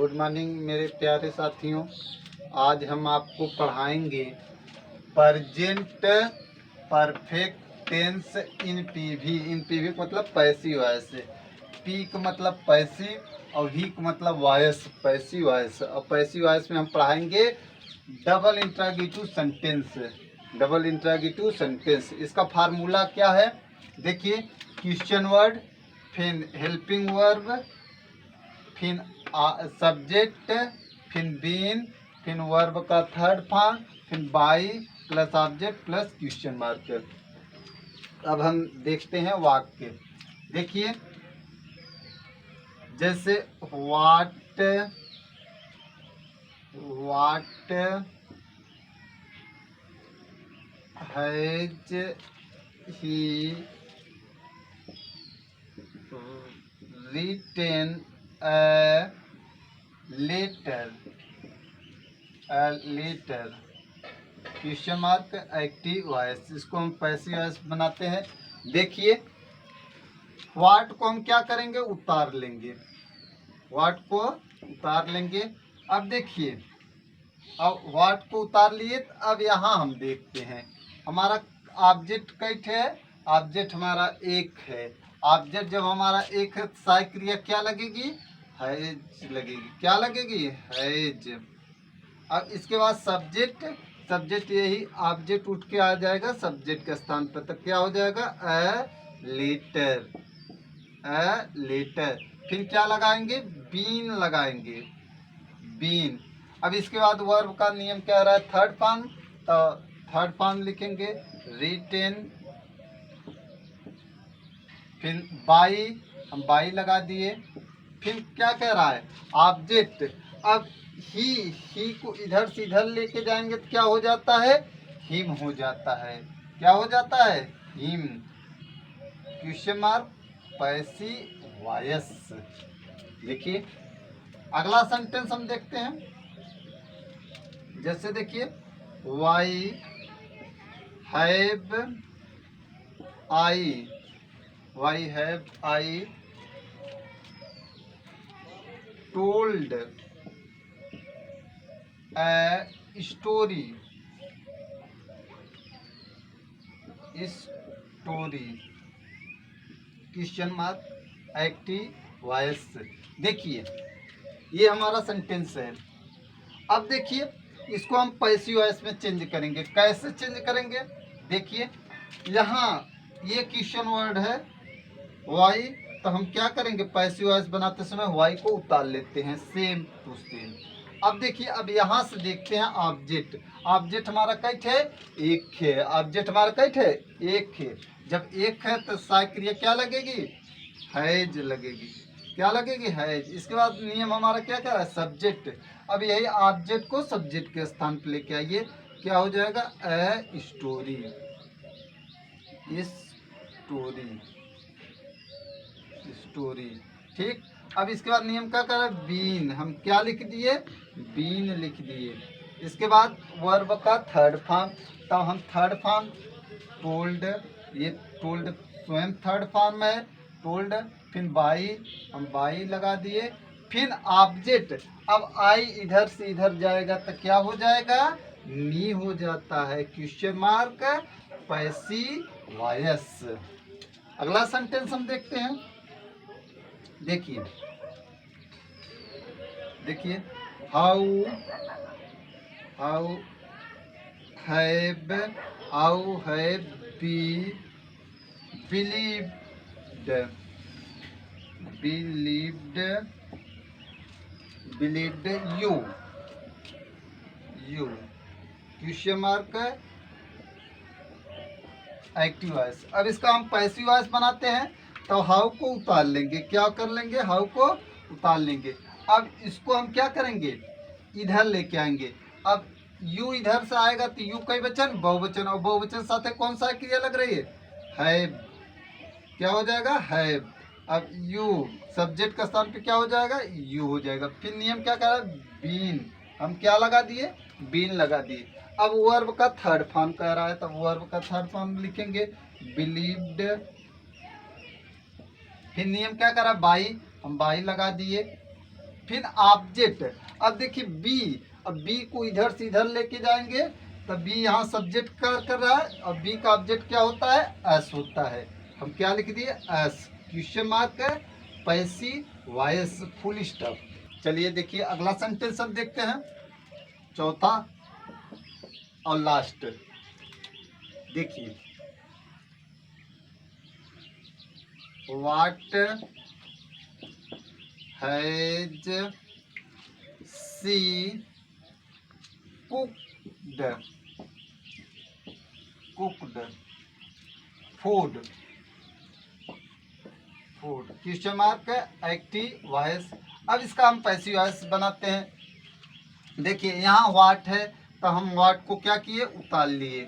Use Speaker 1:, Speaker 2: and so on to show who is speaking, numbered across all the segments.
Speaker 1: Good morning मेरे प्यारे साथियों। आज हम आपको पढ़ाएंगे प्रेजेंट परफेक्ट टेंस इन पीवी। इन पीवी का मतलब पैसिव वॉइस, पी का मतलब पैसिव और ही का मतलब वॉइस, पैसिव वॉइस। और पैसिव वॉइस में हम पढ़ाएंगे double interrogative sentence. Double interrogative sentence, इसका फार्मूला क्या है देखिए। क्वेश्चन वर्ड, फिर हेल्पिंग वर्ब, फिर सब्जेक्ट, फिर बीन, फिर वर्ब का थर्ड फॉर्म, फिर by plus object plus question mark. अब हम देखते हैं वाक्य। देखिए जैसे what has he written a letter, question mark active voice. इसको हम पैसिव वॉइस बनाते हैं। देखिए वाट को हम क्या करेंगे, उतार लेंगे, वाट को उतार लेंगे। अब देखिए, अब वाट को उतार लिए, तो अब यहाँ हम देखते हैं हमारा ऑब्जेक्ट कैट है। ऑब्जेक्ट हमारा एक है। ऑब्जेक्ट जब हमारा एक है, सहायक क्रिया क्या लगेगी, हैज लगेगी। क्या लगेगी, हैज। अब इसके बाद सब्जेक्ट, सब्जेक्ट यही ऑब्जेक्ट उठ के आ जाएगा सब्जेक्ट के स्थान पर, तो क्या हो जाएगा, अ लेटर, अ लेटर। फिर क्या लगाएंगे, बीन लगाएंगे, बीन। अब इसके बाद वर्ब का नियम क्या रहा है, थर्ड फॉर्म, तो थर्ड फॉर्म लिखेंगे रिटेन। फिर बाई, हम बाई लगा दिए। फिर क्या कह रहा है, ऑब्जेक्ट। अब ही को इधर से इधर लेके जाएंगे तो क्या हो जाता है, हिम हो जाता है। क्या हो जाता है, him. Question mark passive voice. देखिए अगला सेंटेंस हम देखते हैं। जैसे देखिए why have I, why have I told a story, story. Question mark active voice. देखिए ये हमारा सेंटेंस है। अब देखिए इसको हम पैसिव वॉइस में चेंज करेंगे। कैसे चेंज करेंगे, देखिए यहाँ ये क्वेश्चन वर्ड है वाई, तो हम क्या करेंगे, पैसिव वॉइस बनाते समय वाई को उतार लेते हैं, सेम टू सेम। अब देखिए, अब यहाँ से देखते हैं ऑब्जेक्ट। ऑब्जेक्ट हमारा कैट है, एक है। ऑब्जेक्ट हमारा कैट है, एक है। जब एक है तो सहायक क्रिया क्या लगेगी, हैज लगेगी। क्या लगेगी, हैज। इसके बाद नियम हमारा क्या क्या है, सब्जेक्ट। अब यही ऑब्जेक्ट को सब्जेक्ट के स्थान पर लेके आइए, क्या हो जाएगा, ए स्टोरी, स्टोरी, स्टोरी। ठीक। अब इसके बाद नियम क्या कर रहा है, बीन। हम क्या लिख दिए, बीन लिख दिए। इसके बाद वर्ब का थर्ड फॉर्म, तो हम थर्ड फॉर्म टोल्ड, ये टोल्ड स्वयं थर्ड फॉर्म है, टोल्ड। फिर बाई, हम बाई लगा दिए। फिर ऑब्जेक्ट। अब आई इधर से इधर जाएगा तो क्या हो जाएगा, मी हो जाता है। Question mark passive voice. अगला सेंटेंस हम देखते हैं। देखिए देखिए how how have B believed, believed, believed you, you. Question mark active voice. अब इसका हम पैसिव वॉइस बनाते हैं, तो हाउ को उतार लेंगे। क्या कर लेंगे, हाउ को उतार लेंगे। अब इसको हम क्या करेंगे, इधर लेके आएंगे। अब यू इधर से आएगा तो यू कई वचन, बहुवचन, और बहुवचन साथ कौन सा क्रिया लग रही है, हैव। क्या हो जाएगा, हैव। अब यू सब्जेक्ट का स्थान पे क्या हो जाएगा, यू हो जाएगा। फिर नियम क्या कह रहा है, बीन। हम क्या लगा दिए, बीन लगा दिए। अब वर्ब का थर्ड फॉर्म कह रहा है, तो वर्ब का थर्ड फॉर्म लिखेंगे बिलीव्ड। फिर नियम क्या करा, बाई। हम बाई लगा दिए। फिर ऑब्जेक्ट। अब देखिए बी, अब बी को इधर से इधर लेके जाएंगे, तब बी यहाँ सब्जेक्ट कर रहा है और बी का ऑब्जेक्ट क्या होता है, एस होता है। हम क्या लिख दिए, एस, क्वेश्चन मार्क है, पैसिव वॉइस, फुल स्टॉप। चलिए देखिए अगला सेंटेंस हम देखते हैं, चौथा और लास्ट। देखिए what has she cooked, cooked food, food question mark active voice. अब इसका हम पैसिव वॉइस बनाते हैं। देखिए यहाँ व्हाट है तो हम व्हाट को क्या किए, उतार लिए,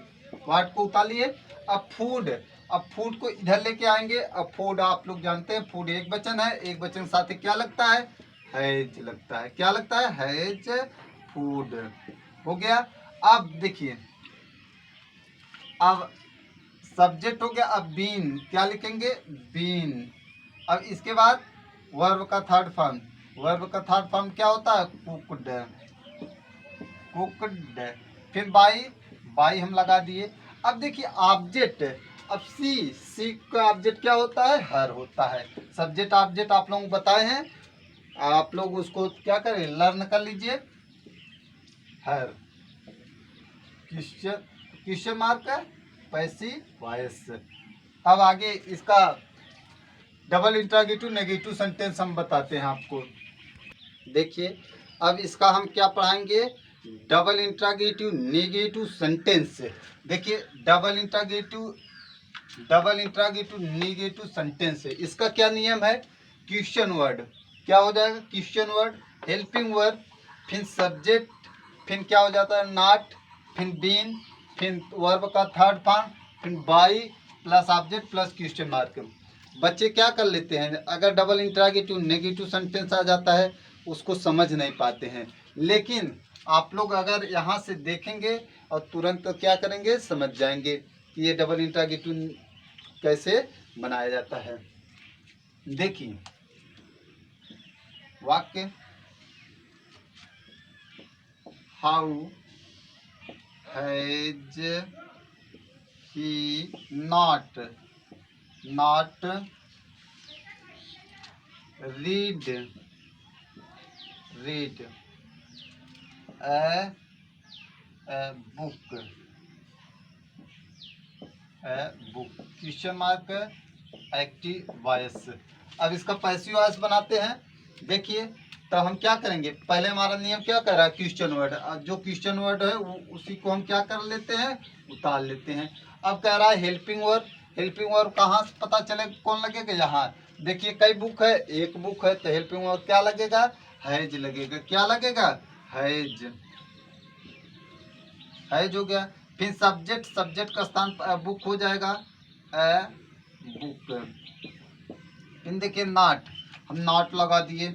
Speaker 1: व्हाट को उतार लिए। अब फूड, अब फूड को इधर लेके आएंगे। अब फूड आप लोग जानते हैं, फूड एक वचन है, एक वचन के साथ क्या लगता है, हैज लगता है। क्या लगता है, हैज फूड, हो गया। अब देखिए अब सब्जेक्ट हो गया, अब बीन क्या लिखेंगे, बीन। अब इसके बाद वर्ब का थर्ड फॉर्म, वर्ब का थर्ड फॉर्म क्या होता है, कुक्ड, कुक्ड। फिर बाई, बाई हम लगा दिए। अब देखिए ऑब्जेक्ट, अब सी, सी का ऑब्जेक्ट क्या होता है, हर होता है। सब्जेक्ट ऑब्जेक्ट आप लोग बताए हैं, आप लोग उसको क्या करें, लर्न कर लीजिए। हर, क्वेश्चन, क्वेश्चन मार्क है, पैसिव वॉइस। अब आगे इसका डबल इंट्रोगेटिव नेगेटिव सेंटेंस हम बताते हैं आपको। देखिए अब इसका हम क्या पढ़ाएंगे, डबल इंट्रोगेटिव नेगेटिव सेंटेंस। देखिए double interrogative, double interrogative negative sentence है। इसका क्या नियम है, क्वेश्चन वर्ड क्या हो जाएगा, क्वेश्चन वर्ड, हेल्पिंग वर्ड, फिर सब्जेक्ट, फिर क्या हो जाता है, नॉट, फिर बीन, फिर वर्ब का थर्ड फॉर्म, फिर by plus object plus question mark. बच्चे क्या कर लेते हैं, अगर डबल इंट्रोगेटिव नेगेटिव सेंटेंस आ जाता है उसको समझ नहीं पाते हैं, लेकिन आप लोग अगर यहाँ से देखेंगे और तुरंत तो क्या करेंगे, समझ जाएंगे कि ये डबल इंट्रोगेटिव कैसे बनाया जाता है। देखिए वाक्य, how has he not, not read, read a book, a book question mark active voice. अब इसका पैसिव वॉइस बनाते हैं। देखिए तो हम क्या करेंगे, पहले हमारा नियम क्या कर रहा है, क्वेश्चन वर्ड, जो क्वेश्चन वर्ड है उसी को हम क्या कर लेते हैं, उतार लेते हैं। अब कह रहा है हेल्पिंग वर्ड, हेल्पिंग वर्ड कहाँ से पता चले कौन लगेगा, यहाँ देखिए कई बुक है, एक बुक है तो हेल्पिंग वर्ड क्या लगेगा, हैज लगेगा। क्या लगेगा, हैज, हैज हो गया। फिर सब्जेक्ट, सब्जेक्ट का स्थान बुक हो जाएगा, ए बुक। फिर देखिए नॉट, हम नॉट लगा दिए,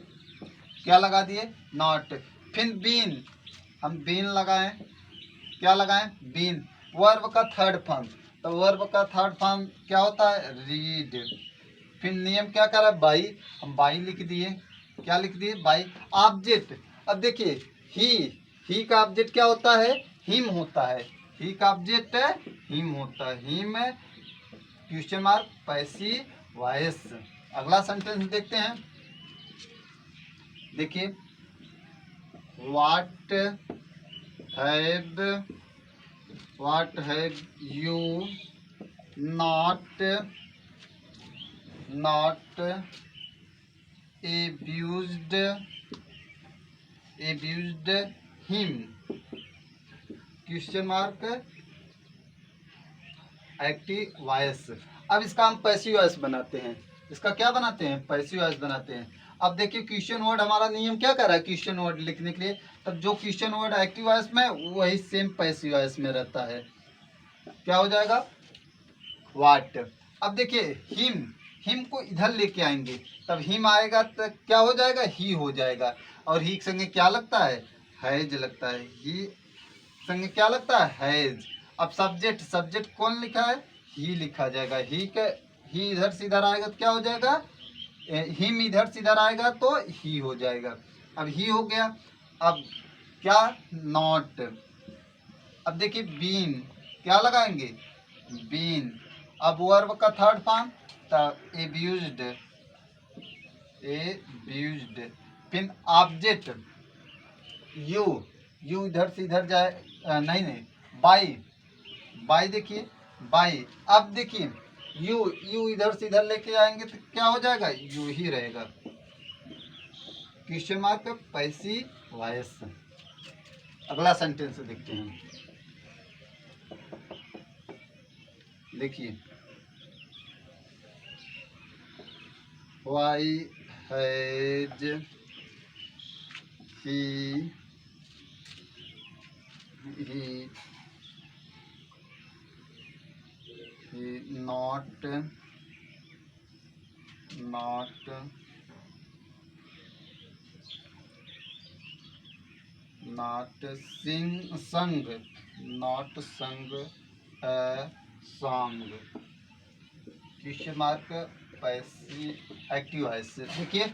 Speaker 1: क्या लगा दिए, नॉट। फिर बीन, हम बीन लगाएं, क्या लगाएं, बीन। वर्ब का थर्ड फॉर्म, तो वर्ब का थर्ड फॉर्म क्या होता है, रीड। फिर नियम क्या कर रहा है, बाई, हम बाई लिख दिए, क्या लिख दिए, बाई। ऑब्जेक्ट, अब देखिए ही का ऑब्जेक्ट क्या होता है, हिम होता है, ही का ऑब्जेक्ट है हिम होता है, him question mark passive voice. अगला सेंटेंस देखते हैं। देखिए what have you not, not abused, abused him, question mark active voice. अब इसका हम पैसिव वॉइस बनाते हैं। इसका क्या बनाते हैं, पैसिव वॉइस बनाते हैं। अब देखिए क्वेश्चन वर्ड, हमारा नियम क्या कर रहा है, क्वेश्चन वर्ड लिखने के लिए, तब जो क्वेश्चन वर्ड एक्टिव वॉइस में वही सेम पैसिव वॉइस में रहता है। क्या हो जाएगा, व्हाट। अब देखिए हिम, हिम को इधर लेके आएंगे, तब हिम आएगा तो क्या हो जाएगा, ही हो जाएगा। और ही संगे क्या लगता है, हैज लगता है, ही संगे क्या लगता है, हैज। अब सब्जेक्ट, सब्जेक्ट कौन लिखा है, ही लिखा जाएगा, ही के, ही इधर से इधर आएगा तो क्या हो जाएगा, हिम इधर से इधर आएगा तो ही हो जाएगा। अब ही हो गया। अब क्या, नॉट। अब देखिए बीन, क्या लगाएंगे, बीन। अब वर्ब का थर्ड फॉर्म, एब्यूज्ड, एब्यूज्ड। फिर ऑब्जेक्ट, यू, यू इधर से इधर जाए, नहीं नहीं, बाई, बाई देखिए, बाई। अब देखिए यू, यू इधर से इधर लेके आएंगे तो क्या हो जाएगा, यू ही रहेगा। Question mark passive voice. अगला सेंटेंस देखते हैं, देखिए, why has he not sung a song। Question mark passive active voice. देखिए,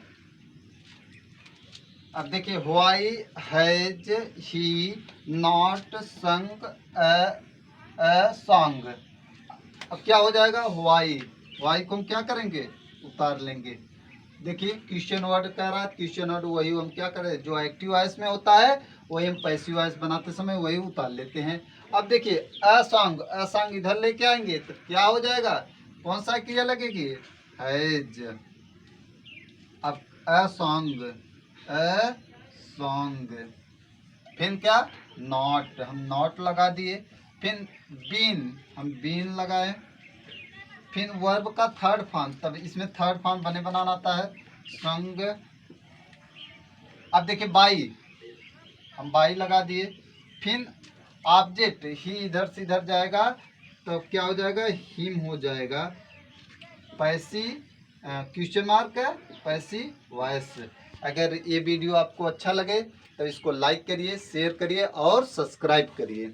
Speaker 1: अब देखिए, व्हाई हैज ही नॉट संग अ सॉन्ग। अब क्या हो जाएगा, व्हाई, व्हाई को हम क्या करेंगे, उतार लेंगे। देखिए क्वेश्चन वर्ड कह रहा है, क्वेश्चन वर्ड वही हम क्या करें, जो एक्टिव वॉइस में होता है वही हम पैसिव वॉइस बनाते समय वही उतार लेते हैं। अब देखिए अ सॉन्ग इधर लेके आएंगे तो क्या हो जाएगा, कौन सा क्रिया लगेगी, हैज। अब अ सॉन्ग फिर क्या, नॉट, हम नॉट लगा दिए। फिर बीन, हम बीन लगाए। फिर वर्ब का थर्ड फॉर्म, तब इसमें थर्ड फॉर्म बनाना आता है, संग। अब देखिए बाई, हम बाई लगा दिए। फिर ऑब्जेक्ट, ही इधर से इधर जाएगा तो क्या हो जाएगा, हिम हो जाएगा। पैसी क्वेश्चन मार्क है, पैसी वॉइस। अगर ये वीडियो आपको अच्छा लगे तो इसको लाइक करिए, शेयर करिए और सब्सक्राइब करिए।